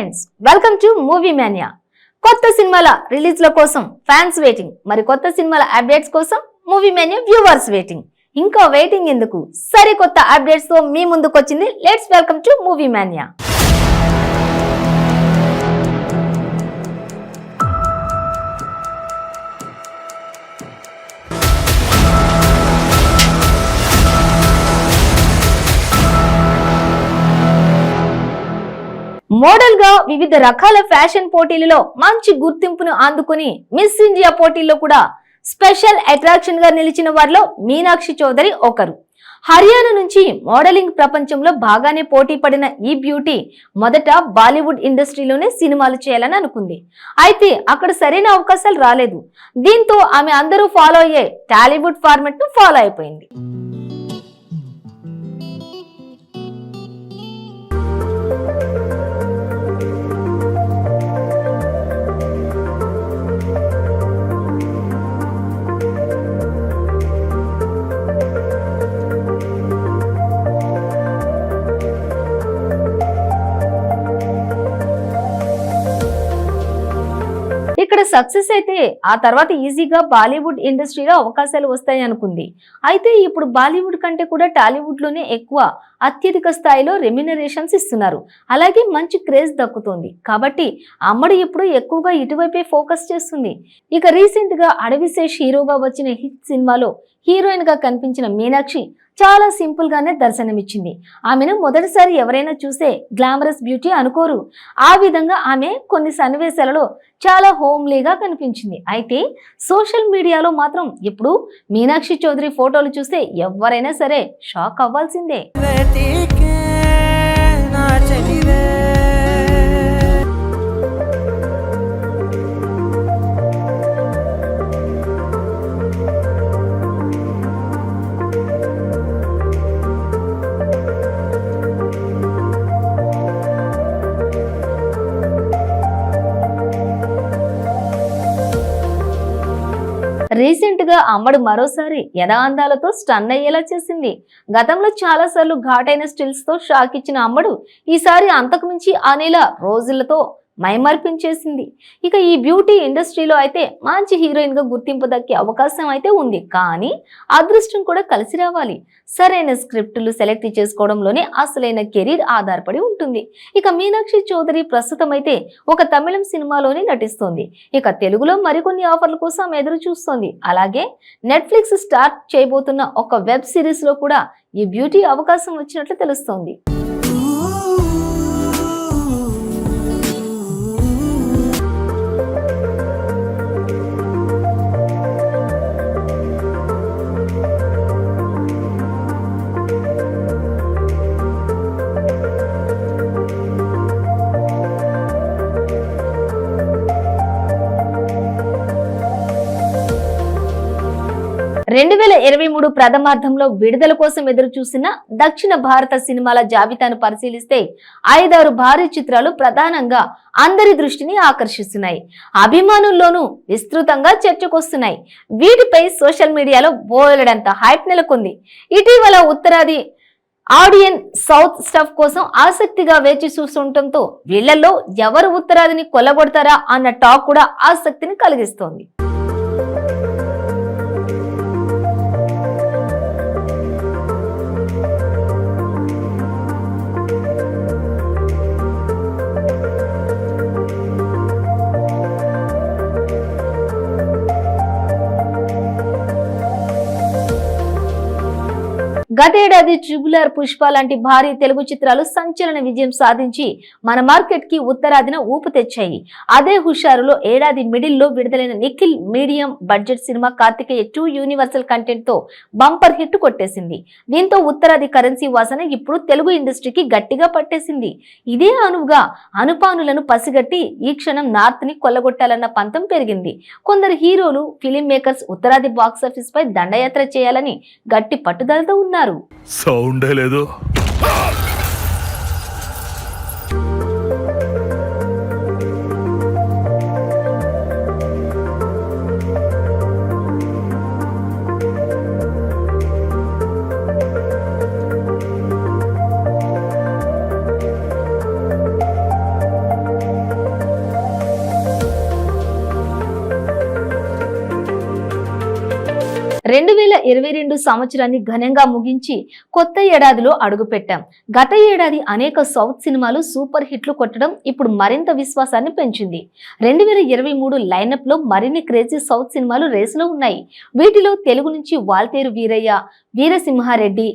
Friends, welcome to movie mania. కొత్త సినిమాల రిలీజ్ల కోసం ఫ్యాన్స్ వెయిటింగ్, మరి కొత్త సినిమాల అప్డేట్స్ కోసం మూవీ మానియా వ్యూవర్స్ వెయిటింగ్. ఇంకా వెయిటింగ్ ఎందుకు? సరికొత్త అప్డేట్స్ తో మీ ముందుకు వచ్చింది. Let's welcome to movie mania. Model గా వివిధ రకాల ఫ్యాషన్ పోటీలలో మంచి గుర్తింపును అందుకుని మిస్ ఇండియా పోటీల్లో కూడా స్పెషల్ అట్రాక్షన్ గా నిలిచిన వారిలో మీనాక్షి చౌదరి ఒకరు. హర్యానా నుంచి మోడలింగ్ ప్రపంచంలో బాగానే పోటీ పడిన ఈ బ్యూటీ మొదట బాలీవుడ్ ఇండస్ట్రీలోనే సినిమాలు చేయాలని అనుకుంది. అయితే అక్కడ సరైన అవకాశాలు రాలేదు. దీంతో ఆమె అందరూ ఫాలో అయ్యే టాలీవుడ్ ఫార్మెట్ ను ఫాలో అయిపోయింది. ఇక్కడ సక్సెస్ అయితే ఆ తర్వాత ఈజీగా బాలీవుడ్ ఇండస్ట్రీలో అవకాశాలు వస్తాయి అనుకుంది. అయితే ఇప్పుడు బాలీవుడ్ కంటే కూడా టాలీవుడ్ లోనే ఎక్కువ అత్యధిక స్థాయిలో రెమ్యునరేషన్స్ ఇస్తున్నారు. అలాగే మంచి క్రేజ్ దక్కుతోంది. కాబట్టి అమ్మడు ఇప్పుడు ఎక్కువగా ఇటువైపే ఫోకస్ చేస్తుంది. ఇక రీసెంట్ గా అడవిశేష్ హీరోగా వచ్చిన హిట్ సినిమాలో హీరోయిన్ గా కనిపించిన మీనాక్షి చాలా సింపుల్ గానే దర్శనమిచ్చింది. ఆమెను మొదటిసారి ఎవరైనా చూసే గ్లామరస్ బ్యూటీ అనుకోరు. ఆ విధంగా ఆమె కొన్ని సన్నివేశాలలో చాలా హోమ్లీగా కనిపించింది. అయితే సోషల్ మీడియాలో మాత్రం ఇప్పుడు మీనాక్షి చౌదరి ఫోటోలు చూస్తే ఎవరైనా సరే షాక్ అవ్వాల్సిందే. రీసెంట్ గా అమ్మడు మరోసారి యథాందాలతో స్టన్ అయ్యేలా చేసింది. గతంలో చాలా సార్లు ఘాటైన స్టిల్స్ తో షాక్ ఇచ్చిన అమ్మడు ఈసారి అంతకుమించి అనేలా రోజులతో మైమర్పించేసింది. ఇక ఈ బ్యూటీ ఇండస్ట్రీలో అయితే మంచి హీరోయిన్ గా గుర్తింపు దక్కే అవకాశం అయితే ఉంది. కానీ అదృష్టం కూడా కలిసి రావాలి. సరైన స్క్రిప్టులు సెలెక్ట్ చేసుకోవడంలోనే అసలైన కెరీర్ ఆధారపడి ఉంటుంది. ఇక మీనాక్షి చౌదరి ప్రస్తుతం అయితే ఒక తమిళం సినిమాలోనే నటిస్తోంది. ఇక తెలుగులో మరికొన్ని ఆఫర్ల కోసం ఎదురు చూస్తోంది. అలాగే నెట్ఫ్లిక్స్ స్టార్ట్ చేయబోతున్న ఒక వెబ్ సిరీస్ లో కూడా ఈ బ్యూటీ అవకాశం వచ్చినట్లు తెలుస్తోంది. ప్రథమార్థంలో విడుదల కోసం ఎదురు చూసిన దక్షిణ భారత సినిమాల జాబితాను పరిశీలిస్తే 5-6 భారీ చిత్రాలు ప్రధానంగా అందరి దృష్టిని ఆకర్షిస్తున్నాయి. అభిమానుల్లోనూ విస్తృతంగా చర్చకొస్తున్నాయి. వీటిపై సోషల్ మీడియాలో బోలెడంత హైప్ నెలకొంది. ఇటీవల ఉత్తరాది ఆడియన్ సౌత్ స్టఫ్ కోసం ఆసక్తిగా వేచి చూస్తుండటంతో వీళ్లలో ఎవరు ఉత్తరాదిని కొల్లగొడతారా అన్న టాక్ కూడా ఆసక్తిని కలిగిస్తోంది. గతేడాది ట్రిబులర్, పుష్ప లాంటి భారీ తెలుగు చిత్రాలు సంచలన విజయం సాధించి మన మార్కెట్ కి ఉత్తరాదిన ఊపు తెచ్చాయి. అదే హుషారులో ఏడాది మిడిల్ లో విడుదలైన Nikhil medium budget cinema Karthikeya 2 universal content తో బంపర్ హిట్ కొట్టేసింది. దీంతో ఉత్తరాది కరెన్సీ వాసన ఇప్పుడు తెలుగు ఇండస్ట్రీకి గట్టిగా పట్టేసింది. ఇదే అనువుగా అనుపానులను పసిగట్టి ఈ క్షణం నార్త్ ని కొల్లగొట్టాలన్న పంతం పెరిగింది. కొందరు హీరోలు, ఫిలిం మేకర్స్ ఉత్తరాది బాక్సాఫీస్ పై దండయాత్ర చేయాలని గట్టి పట్టుదలతో ఉన్నారు. సౌండే లేదు. 2022 సంవత్సరాన్ని ఘనంగా ముగించి కొత్త ఏడాదిలో అడుగుపెట్టాం. గత ఏడాది అనేక సౌత్ సినిమాలు సూపర్ హిట్లు కొట్టడం ఇప్పుడు మరింత విశ్వాసాన్ని పెంచింది. 2023 లైనప్ లో మరిన్ని క్రేజీ సౌత్ సినిమాలు రేసులో ఉన్నాయి. వీటిలో తెలుగు నుంచి వాల్తేరు వీరయ్య, వీరసింహారెడ్డి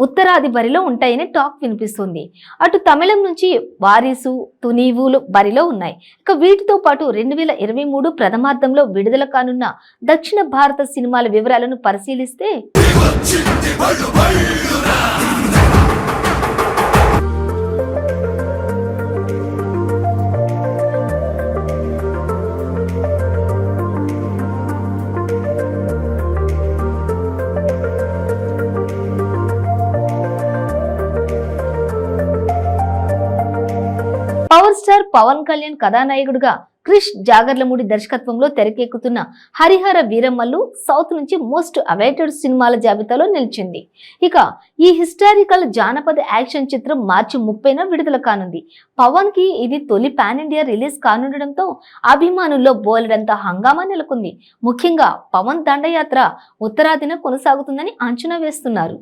ఉత్తరాది బరిలో ఉంటాయని టాక్ వినిపిస్తుంది. అటు తమిళం నుంచి వారీసు, తునీవులు బరిలో ఉన్నాయి. ఇక వీటితో పాటు 2023 ప్రథమార్థంలో విడుదల కానున్న దక్షిణ భారత సినిమాల వివరాలను పరిశీలిస్తే పవర్ స్టార్ పవన్ కళ్యాణ్ కథానాయకుడిగా క్రిష్ జాగర్లమూడి దర్శకత్వంలో తెరకెక్కుతున్న హరిహర వీరమల్లు సౌత్ నుంచి మోస్ట్ అవైటెడ్ సినిమాల జాబితాలో నిలిచింది. ఇక ఈ హిస్టారికల్ జానపద యాక్షన్ చిత్రం మార్చి 30న విడుదల కానుంది. పవన్ కి ఇది తొలి పాన్ ఇండియా రిలీజ్ కానుండడంతో అభిమానుల్లో బోలెడంత హంగామా నెలకొంది. ముఖ్యంగా పవన్ దండయాత్ర ఉత్తరాదిన కొనసాగుతుందని అంచనా వేస్తున్నారు.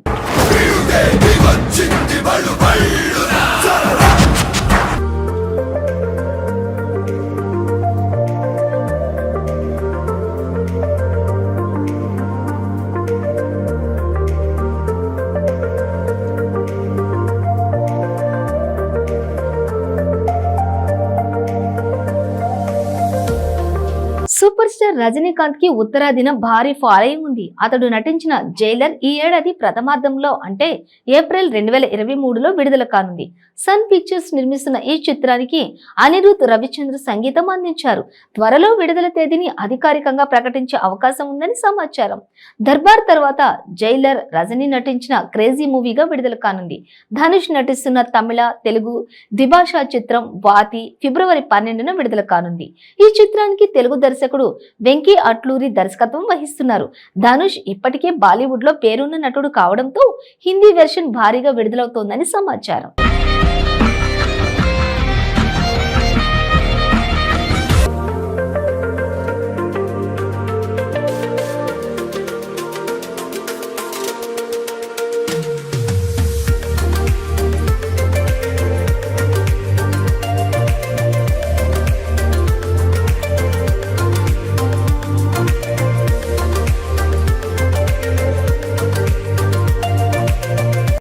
సూపర్ స్టార్ రజనీకాంత్ కి ఉత్తరాదిన భారీ ఫాలోయింగ్ ఉంది. అతడు నటించిన జైలర్ ఈ ఏడాది ప్రథమార్థంలో అంటే ఏప్రిల్ 2023లో విడుదల కానుంది. సన్ పిక్చర్స్ నిర్మిస్తున్న ఈ చిత్రానికి అనిరుద్ రవిచంద్ర సంగీతం అందించారు. త్వరలో విడుదల తేదీని అధికారికంగా ప్రకటించే అవకాశం ఉందని సమాచారం. దర్బార్ తర్వాత జైలర్ రజనీ నటించిన క్రేజీ మూవీగా విడుదల కానుంది. ధనుష్ నటిస్తున్న తమిళ, తెలుగు ద్విభాషా చిత్రం వాతి ఫిబ్రవరి 12న విడుదల కానుంది. ఈ చిత్రానికి తెలుగు దర్శకుడు వెంకీ అట్లూరి దర్శకత్వం వహిస్తున్నారు. ధనుష్ ఇప్పటికే బాలీవుడ్ లో పేరున్న నటుడు కావడంతో హిందీ వెర్షన్ భారీగా విడుదలవుతోందని సమాచారం.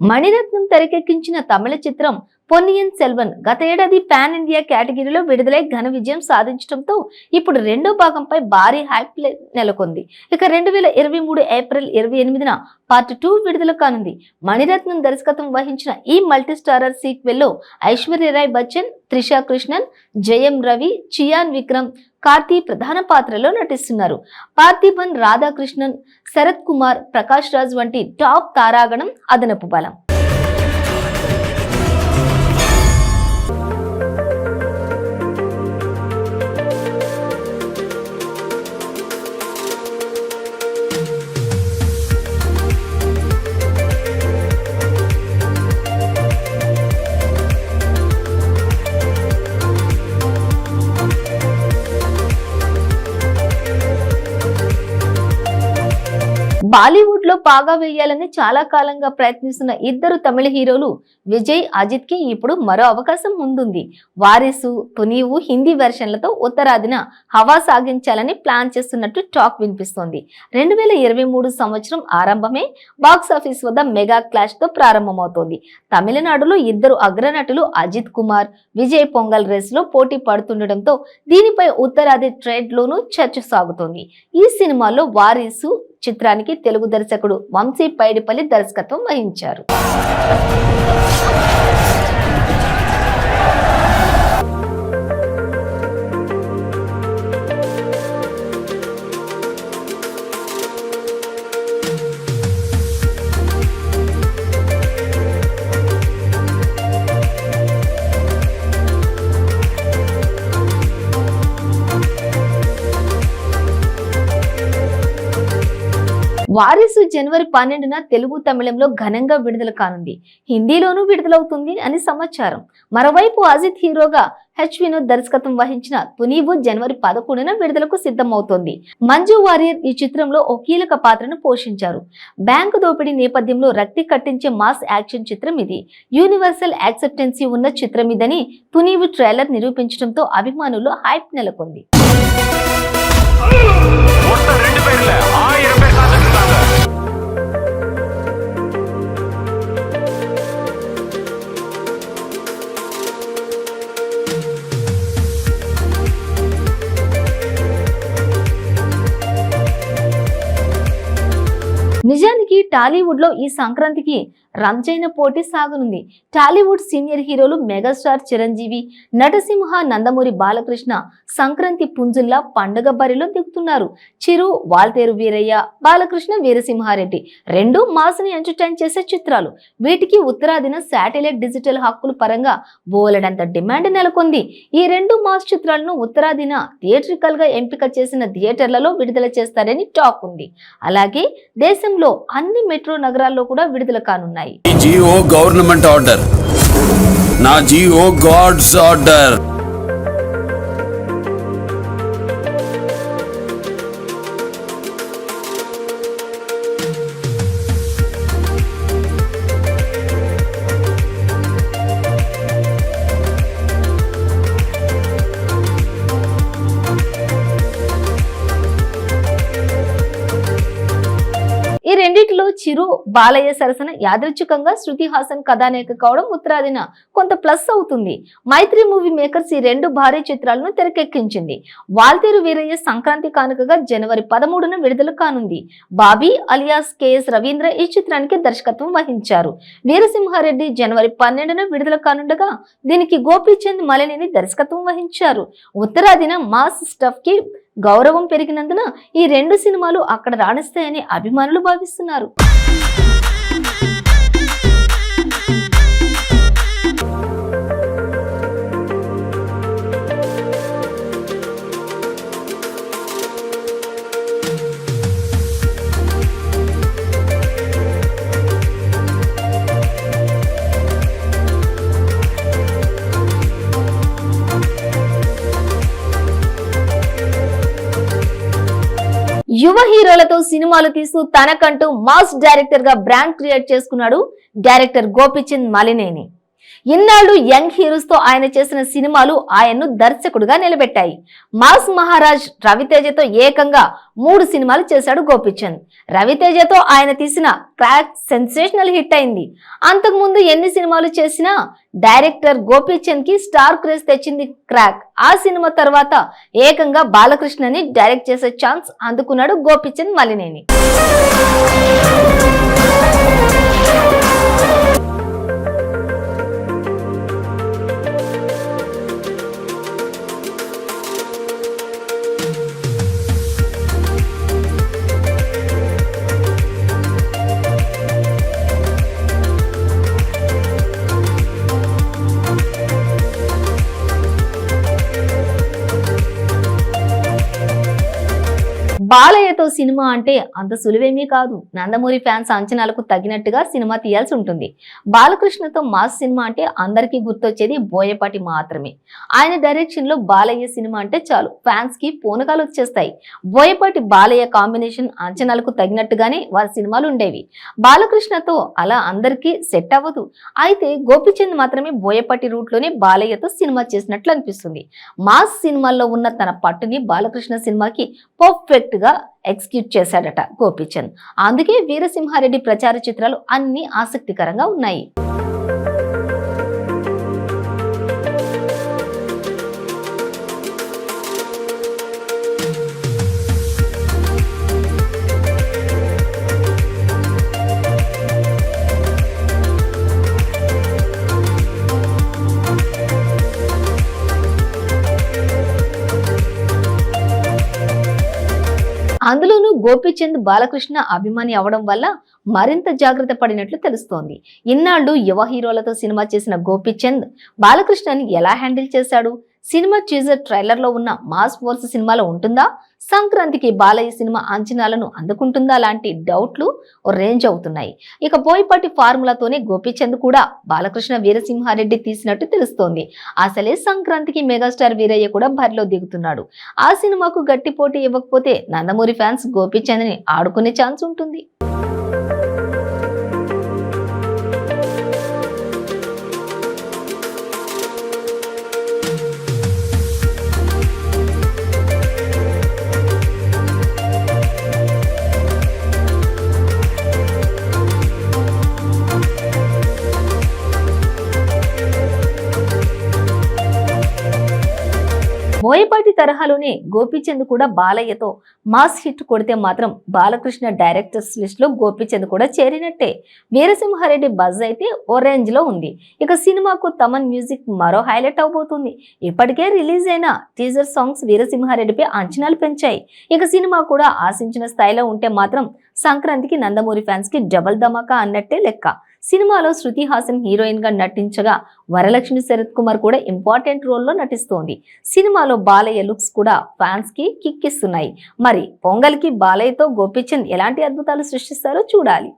మణిరత్నం తెరకెక్కించిన తమిళ చిత్రం పొన్నియిన్ సెల్వన్ గత ఏడాది పాన్ ఇండియా కేటగిరీలో విడుదలై ఘన విజయం సాధించడంతో ఇప్పుడు రెండో భాగంపై భారీ హైప్ నెలకొంది. ఇక 2023 ఏప్రిల్ 28న పార్ట్ 2 విడుదల కానుంది. మణిరత్నం దర్శకత్వం వహించిన ఈ మల్టీ స్టారర్ సీక్వెల్ లో ఐశ్వర్యరాయ్ బచ్చన్, త్రిషా కృష్ణన్, జయం రవి, చియాన్ విక్రమ్, కార్తీ ప్రధాన పాత్రలో నటిస్తున్నారు. పార్థిబన్ రాధాకృష్ణన్, శరత్ కుమార్, ప్రకాష్ రాజ్ వంటి టాప్ తారాగణం అదనపు బలం. బాలీవుడ్ లో పాగా వేయాలని చాలా కాలంగా ప్రయత్నిస్తున్న ఇద్దరు తమిళ హీరోలు విజయ్, అజిత్ కి ఇప్పుడు మరో అవకాశం ముందుంది. వారీసు, తునీవు హిందీ వెర్షన్లతో ఉత్తరాదిన హవా సాగించాలని ప్లాన్ చేస్తున్నట్టు టాక్ వినిపిస్తోంది. 2023 సంవత్సరం ఆరంభమే బాక్సాఫీస్ వద్ద మెగా క్లాష్ తో ప్రారంభమవుతోంది. తమిళనాడులో ఇద్దరు అగ్రనటులు అజిత్ కుమార్, విజయ్ పొంగల్ రేస్ లో పోటీ పడుతుండటంతో దీనిపై ఉత్తరాది ట్రేడ్ లోనూ చర్చ సాగుతోంది. ఈ సినిమాలో వారీసు చిత్రానికి తెలుగు దర్శకుడు వంశీ పైడిపల్లి దర్శకత్వం వహించారు. వారీసు జనవరి 12న తెలుగు తమిళంలో ఘనంగా విడుదల కానుంది. హిందీలోనూ విడుదలవుతుంది అని సమాచారం. మరోవైపు అజిత్ హీరోగా వినోద్ దర్శకత్వం వహించిన తునీవు జనవరి 11న విడుదలకు సిద్ధమవుతోంది. మంజు వారియర్ ఈ చిత్రంలో ఓ కీలక పాత్రను పోషించారు. బ్యాంకు దోపిడీ నేపథ్యంలో రక్తి కట్టించే మాస్ యాక్షన్ చిత్రం ఇది. యూనివర్సల్ యాక్సెప్టెన్సీ ఉన్న చిత్రం ఇదని తునీవు ట్రైలర్ నిరూపించడంతో అభిమానుల్లో హైప్ నెలకొంది. నిజానికి టాలీవుడ్ లో ఈ సంక్రాంతికి రంజైన పోటీ సాగనుంది. టాలీవుడ్ సీనియర్ హీరోలు మెగాస్టార్ చిరంజీవి, నటసింహ, నందమూరి బాలకృష్ణ సంక్రాంతి పుంజుల్లా పండుగ బరిలో దిగుతున్నారు. చిరు, వాల్తేరు వీరయ్య, బాలకృష్ణ, వీరసింహారెడ్డి రెండు మాస్ని ఎంటర్టైన్ చేసే చిత్రాలు. వీటికి ఉత్తరాదిన శాటిలైట్ డిజిటల్ హక్కుల పరంగా బోలెడంత డిమాండ్ నెలకొంది. ఈ రెండు మాస్ చిత్రాలను ఉత్తరాదిన థియేట్రికల్ గా ఎంపిక చేసిన థియేటర్లలో విడుదల చేస్తారని టాక్ ఉంది. అలాగే దేశంలో అన్ని మెట్రో నగరాల్లో కూడా విడుదల కానున్నాయి. జియో గవర్నమెంట్ ఆర్డర్, నా జియో గాడ్స్ ఆర్డర్. ఈ రెండిటిలో చిరు, బాలయ్య సరసన యాదృచ్ఛికంగా శృతి హాసన్ కథానాయిక కావడం ఉత్తరాదిన కొంత ప్లస్ అవుతుంది. మైత్రి మూవీ మేకర్స్ ఈ రెండు భారీ చిత్రాలను తెరకెక్కించింది. వాల్తేరు వీరయ్య సంక్రాంతి కానుకగా జనవరి 13న విడుదల కానుంది. బాబీ అలియాస్ కెఎస్ రవీంద్ర ఈ చిత్రానికి దర్శకత్వం వహించారు. వీరసింహారెడ్డి జనవరి 12న విడుదల కానుండగా దీనికి గోపీచంద్ మలినేని దర్శకత్వం వహించారు. ఉత్తరాదిన మాస్ స్టఫ్ కి గౌరవం పెరిగినందున ఈ రెండు సినిమాలు అక్కడ రాణిస్తాయని అభిమానులు భావిస్తున్నారు. యువ హీరోలతో సినిమాలు తీస్తూ తనకంటూ మాస్ డైరెక్టర్ గా బ్రాండ్ క్రియేట్ చేసుకున్నాడు డైరెక్టర్ గోపీచంద్ మలినేని. ఇన్నాళ్లు యంగ్ హీరోస్ తో ఆయన చేసిన సినిమాలు ఆయన్ను దర్శకుడుగా నిలబెట్టాయి. మాస్ మహారాజ్ రవితేజతో ఏకంగా 3 సినిమాలు చేశాడు గోపీచంద్. రవితేజతో ఆయన తీసిన క్రాక్ సెన్సేషనల్ హిట్ అయింది. అంతకుముందు ఎన్ని సినిమాలు చేసినా డైరెక్టర్ గోపీచంద్ కి స్టార్ క్రేజ్ తెచ్చింది క్రాక్. ఆ సినిమా తర్వాత ఏకంగా బాలకృష్ణని డైరెక్ట్ చేసే ఛాన్స్ అందుకున్నాడు గోపీచంద్ మలినేని. బాలయ్యతో సినిమా అంటే అంత సులువేమీ కాదు. నందమూరి ఫ్యాన్స్ అంచనాలకు తగినట్టుగా సినిమా తీయాల్సి ఉంటుంది. బాలకృష్ణతో మాస్ సినిమా అంటే అందరికీ గుర్తొచ్చేది బోయపాటి మాత్రమే. ఆయన డైరెక్షన్ లో బాలయ్య సినిమా అంటే చాలు ఫ్యాన్స్ కి పూనకాలు వచ్చేస్తాయి. బోయపాటి బాలయ్య కాంబినేషన్ అంచనాలకు తగినట్టుగానే వారి సినిమాలు ఉండేవి. బాలకృష్ణతో అలా అందరికీ సెట్ అవ్వదు. అయితే గోపీచంద్ మాత్రమే బోయపాటి రూట్ లోనే బాలయ్యతో సినిమా చేసినట్లు అనిపిస్తుంది. మాస్ సినిమాల్లో ఉన్న తన పట్టుని బాలకృష్ణ సినిమాకి పర్ఫెక్ట్ గా ఎగ్జిక్యూట్ చేశాడట గోపీచంద్. అందుకే వీరసింహారెడ్డి ప్రచార చిత్రాలు అన్ని ఆసక్తికరంగా ఉన్నాయి. అందులోనూ గోపీచంద్ బాలకృష్ణ అభిమాని అవడం వల్ల మరింత జాగ్రత్త పడినట్లు తెలుస్తోంది. ఇన్నాళ్లు యువ హీరోలతో సినిమా చేసిన గోపీచంద్ బాలకృష్ణని ఎలా హ్యాండిల్ చేశాడు? సినిమా టీజర్ ట్రైలర్ లో ఉన్న మాస్ ఫోర్స్ సినిమాలో ఉంటుందా, సంక్రాంతికి బాలయ్య సినిమా అంచనాలను అందుకుంటుందా లాంటి డౌట్లు ఓ రేంజ్ అవుతున్నాయి. ఇక బోయపాటి ఫార్ములాతోనే గోపీచంద్ కూడా బాలకృష్ణ వీరసింహారెడ్డి తీసినట్టు తెలుస్తోంది. అసలే సంక్రాంతికి మెగాస్టార్ వీరయ్య కూడా బరిలో దిగుతున్నాడు. ఆ సినిమాకు గట్టి పోటీ ఇవ్వకపోతే నందమూరి ఫ్యాన్స్ గోపీచంద్ ని ఆడుకునే ఛాన్స్ ఉంటుంది. బోయపాటి తరహాలోనే గోపీచంద్ కూడా బాలయ్యతో మాస్ హిట్ కొడితే మాత్రం బాలకృష్ణ డైరెక్టర్స్ లిస్ట్ లో గోపీచంద్ కూడా చేరినట్టే. వీరసింహారెడ్డి బజ్ అయితే ఓ రేంజ్ లో ఉంది. ఇక సినిమాకు తమన్ మ్యూజిక్ మరో హైలైట్ అవబోతుంది. ఇప్పటికే రిలీజ్ అయిన టీజర్ సాంగ్స్ వీరసింహారెడ్డిపై అంచనాలు పెంచాయి. ఇక సినిమా కూడా ఆశించిన స్థాయిలో ఉంటే మాత్రం సంక్రాంతికి నందమూరి ఫ్యాన్స్ కి డబల్ ధమాకా అన్నట్టే లెక్క. సినిమాలో శృతి హాసన్ హీరోయిన్ గా నటించగా వరలక్ష్మి శరత్ కుమార్ కూడా ఇంపార్టెంట్ రోల్లో నటిస్తోంది. సినిమాలో బాలయ్య లుక్స్ కూడా ఫ్యాన్స్ కి కిక్ ఇస్తున్నాయి. మరి పొంగల్ కి బాలయ్యతో గోపీచంద్ ఎలాంటి అద్భుతాలు సృష్టిస్తారో చూడాలి.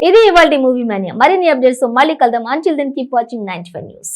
ఇది ఇవాల్టి మూవీ మానియా. మరిన్ని అప్డేట్స్ మళ్ళీ కలుద్దాం. Until then keep watching 95 news.